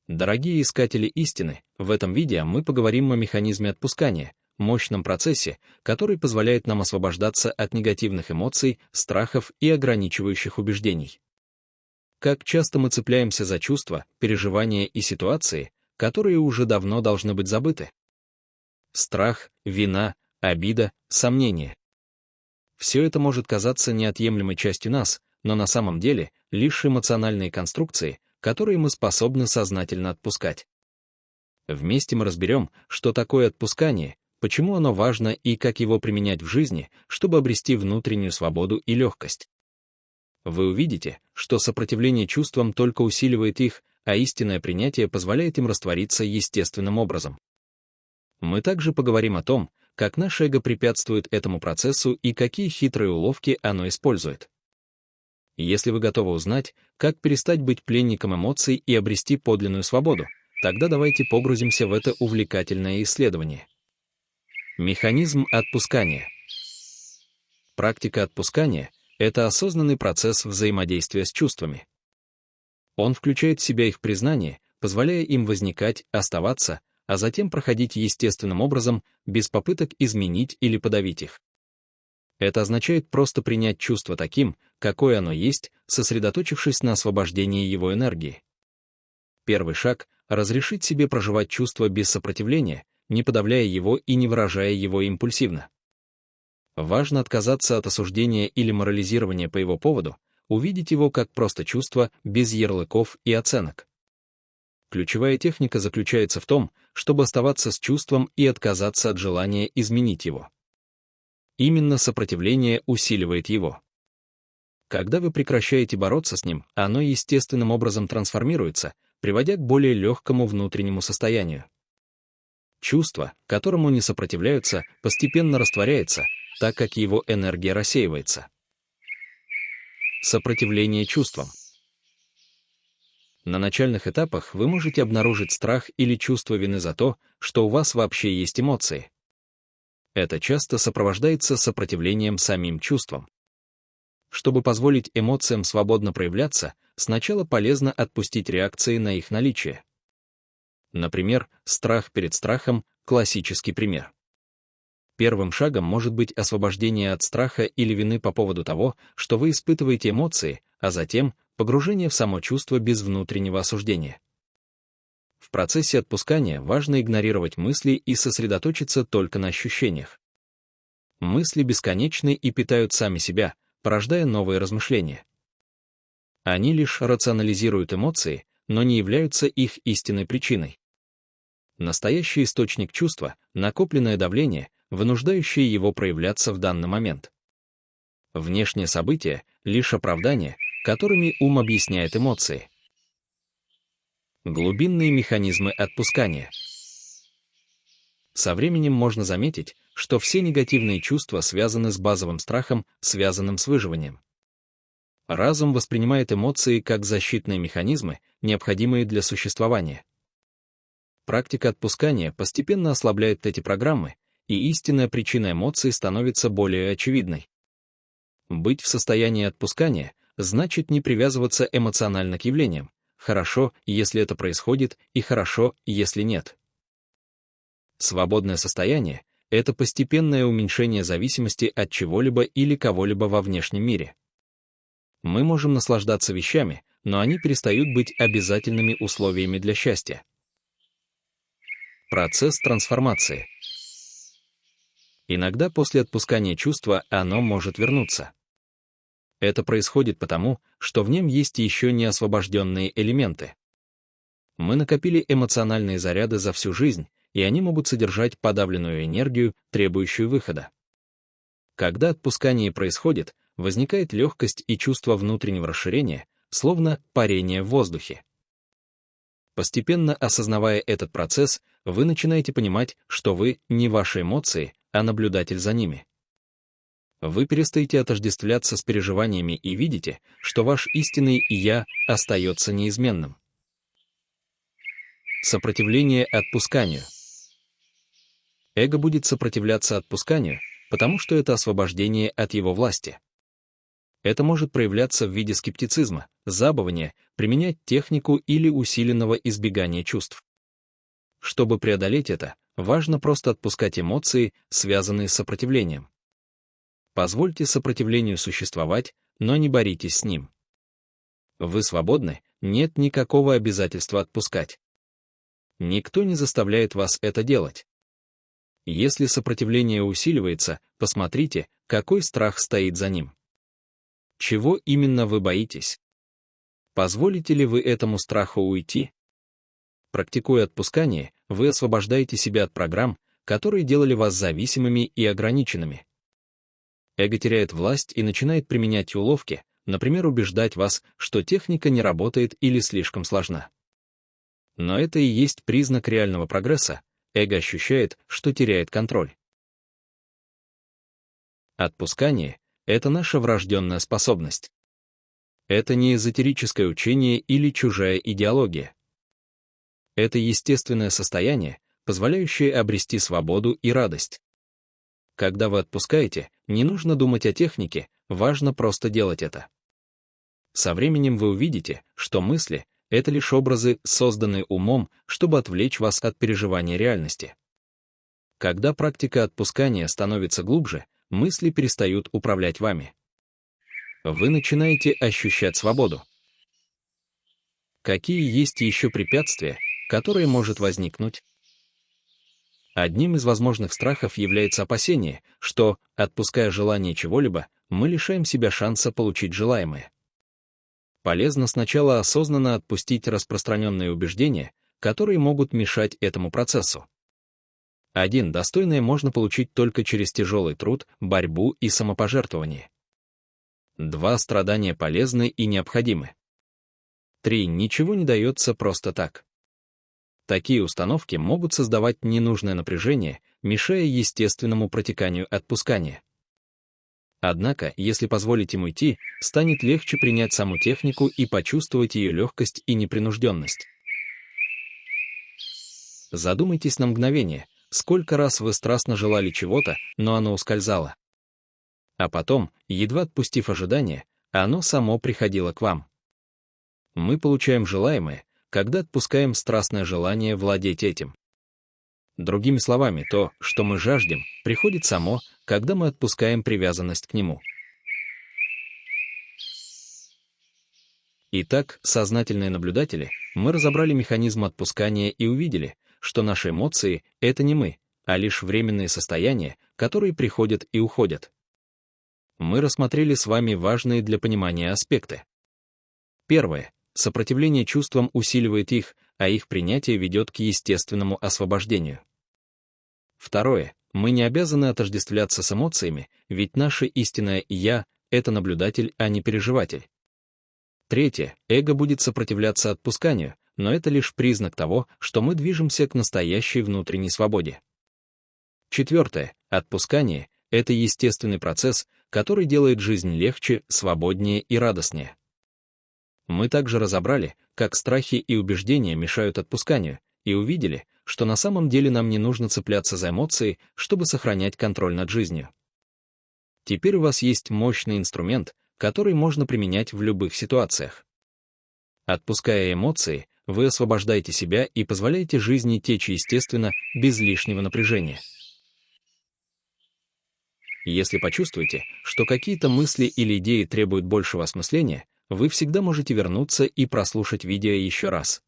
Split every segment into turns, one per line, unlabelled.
Дорогие искатели истины, в этом видео мы поговорим о механизме отпускания, мощном процессе, который позволяет нам освобождаться от негативных эмоций, страхов и ограничивающих убеждений. Как часто мы цепляемся за чувства, переживания и ситуации, которые уже давно должны быть забыты. Страх, вина, обида, сомнения. Все это может казаться неотъемлемой частью нас, но на самом деле лишь эмоциональные конструкции, которые мы способны сознательно отпускать. Вместе мы разберем, что такое отпускание, почему оно важно и как его применять в жизни, чтобы обрести внутреннюю свободу и легкость. Вы увидите, что сопротивление чувствам только усиливает их, а истинное принятие позволяет им раствориться естественным образом. Мы также поговорим о том, как наше эго препятствует этому процессу и какие хитрые уловки оно использует. Если вы готовы узнать, как перестать быть пленником эмоций и обрести подлинную свободу, тогда давайте погрузимся в это увлекательное исследование. Механизм отпускания. Практика отпускания — это осознанный процесс взаимодействия с чувствами. Он включает в себя их признание, позволяя им возникать, оставаться, а затем проходить естественным образом, без попыток изменить или подавить их. Это означает просто принять чувство таким, какое оно есть, сосредоточившись на освобождении его энергии. Первый шаг — разрешить себе проживать чувство без сопротивления, не подавляя его и не выражая его импульсивно. Важно отказаться от осуждения или морализирования по его поводу, увидеть его как просто чувство, без ярлыков и оценок. Ключевая техника заключается в том, чтобы оставаться с чувством и отказаться от желания изменить его. Именно сопротивление усиливает его. Когда вы прекращаете бороться с ним, оно естественным образом трансформируется, приводя к более легкому внутреннему состоянию. Чувство, которому не сопротивляются, постепенно растворяется, так как его энергия рассеивается. Сопротивление чувствам. На начальных этапах вы можете обнаружить страх или чувство вины за то, что у вас вообще есть эмоции. Это часто сопровождается сопротивлением самим чувствам. Чтобы позволить эмоциям свободно проявляться, сначала полезно отпустить реакции на их наличие. Например, страх перед страхом — классический пример. Первым шагом может быть освобождение от страха или вины по поводу того, что вы испытываете эмоции, а затем погружение в само чувство без внутреннего осуждения. В процессе отпускания важно игнорировать мысли и сосредоточиться только на ощущениях. Мысли бесконечны и питают сами себя, порождая новые размышления. Они лишь рационализируют эмоции, но не являются их истинной причиной. Настоящий источник чувства — накопленное давление, вынуждающее его проявляться в данный момент. Внешние события — лишь оправдания, которыми ум объясняет эмоции. Глубинные механизмы отпускания. Со временем можно заметить, что все негативные чувства связаны с базовым страхом, связанным с выживанием. Разум воспринимает эмоции как защитные механизмы, необходимые для существования. Практика отпускания постепенно ослабляет эти программы, и истинная причина эмоций становится более очевидной. Быть в состоянии отпускания значит не привязываться эмоционально к явлениям. Хорошо, если это происходит, и хорошо, если нет. Свободное состояние — это постепенное уменьшение зависимости от чего-либо или кого-либо во внешнем мире. Мы можем наслаждаться вещами, но они перестают быть обязательными условиями для счастья. Процесс трансформации. Иногда после отпускания чувства оно может вернуться. Это происходит потому, что в нем есть еще не освобожденные элементы. Мы накопили эмоциональные заряды за всю жизнь, и они могут содержать подавленную энергию, требующую выхода. Когда отпускание происходит, возникает легкость и чувство внутреннего расширения, словно парение в воздухе. Постепенно осознавая этот процесс, вы начинаете понимать, что вы не ваши эмоции, а наблюдатель за ними. Вы перестаете отождествляться с переживаниями и видите, что ваш истинный «я» остается неизменным. Сопротивление отпусканию. Эго будет сопротивляться отпусканию, потому что это освобождение от его власти. Это может проявляться в виде скептицизма, забывания, применять технику или усиленного избегания чувств. Чтобы преодолеть это, важно просто отпускать эмоции, связанные с сопротивлением. Позвольте сопротивлению существовать, но не боритесь с ним. Вы свободны, нет никакого обязательства отпускать. Никто не заставляет вас это делать. Если сопротивление усиливается, посмотрите, какой страх стоит за ним. Чего именно вы боитесь? Позволите ли вы этому страху уйти? Практикуя отпускание, вы освобождаете себя от программ, которые делали вас зависимыми и ограниченными. Эго теряет власть и начинает применять уловки, например, убеждать вас, что техника не работает или слишком сложна. Но это и есть признак реального прогресса. Эго ощущает, что теряет контроль. Отпускание — это наша врожденная способность. Это не эзотерическое учение или чужая идеология. Это естественное состояние, позволяющее обрести свободу и радость. Когда вы отпускаете, не нужно думать о технике, важно просто делать это. Со временем вы увидите, что мысли — это лишь образы, созданные умом, чтобы отвлечь вас от переживания реальности. Когда практика отпускания становится глубже, мысли перестают управлять вами. Вы начинаете ощущать свободу. Какие есть еще препятствия, которые может возникнуть? Одним из возможных страхов является опасение, что, отпуская желание чего-либо, мы лишаем себя шанса получить желаемое. Полезно сначала осознанно отпустить распространенные убеждения, которые могут мешать этому процессу. 1. Достойное можно получить только через тяжелый труд, борьбу и самопожертвование. 2. Страдания полезны и необходимы. 3. Ничего не дается просто так. Такие установки могут создавать ненужное напряжение, мешая естественному протеканию отпускания. Однако, если позволить им уйти, станет легче принять саму технику и почувствовать ее легкость и непринужденность. Задумайтесь на мгновение, сколько раз вы страстно желали чего-то, но оно ускользало. А потом, едва отпустив ожидание, оно само приходило к вам. Мы получаем желаемое, когда отпускаем страстное желание владеть этим. Другими словами, то, что мы жаждем, приходит само, когда мы отпускаем привязанность к нему. Итак, сознательные наблюдатели, мы разобрали механизм отпускания и увидели, что наши эмоции — это не мы, а лишь временные состояния, которые приходят и уходят. Мы рассмотрели с вами важные для понимания аспекты. Первое. Сопротивление чувствам усиливает их, а их принятие ведет к естественному освобождению. Второе. Мы не обязаны отождествляться с эмоциями, ведь наше истинное «я» — это наблюдатель, а не переживатель. Третье. Эго будет сопротивляться отпусканию, но это лишь признак того, что мы движемся к настоящей внутренней свободе. Четвертое. Отпускание — это естественный процесс, который делает жизнь легче, свободнее и радостнее. Мы также разобрали, как страхи и убеждения мешают отпусканию, и увидели, что на самом деле нам не нужно цепляться за эмоции, чтобы сохранять контроль над жизнью. Теперь у вас есть мощный инструмент, который можно применять в любых ситуациях. Отпуская эмоции, вы освобождаете себя и позволяете жизни течь естественно, без лишнего напряжения. Если почувствуете, что какие-то мысли или идеи требуют большего осмысления, вы всегда можете вернуться и прослушать видео еще раз.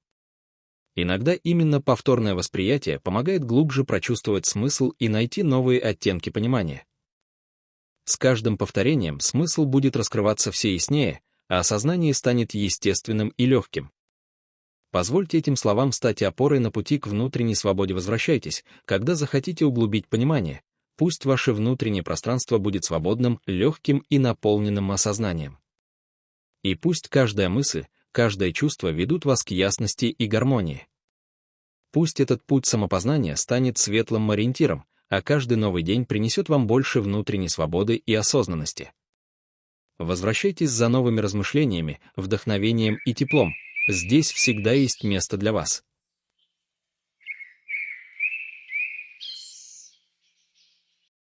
Иногда именно повторное восприятие помогает глубже прочувствовать смысл и найти новые оттенки понимания. С каждым повторением смысл будет раскрываться все яснее, а осознание станет естественным и легким. Позвольте этим словам стать опорой на пути к внутренней свободе. Возвращайтесь, когда захотите углубить понимание. Пусть ваше внутреннее пространство будет свободным, легким и наполненным осознанием. И пусть каждая мысль, каждое чувство ведут вас к ясности и гармонии. Пусть этот путь самопознания станет светлым ориентиром, а каждый новый день принесет вам больше внутренней свободы и осознанности. Возвращайтесь за новыми размышлениями, вдохновением и теплом. Здесь всегда есть место для вас.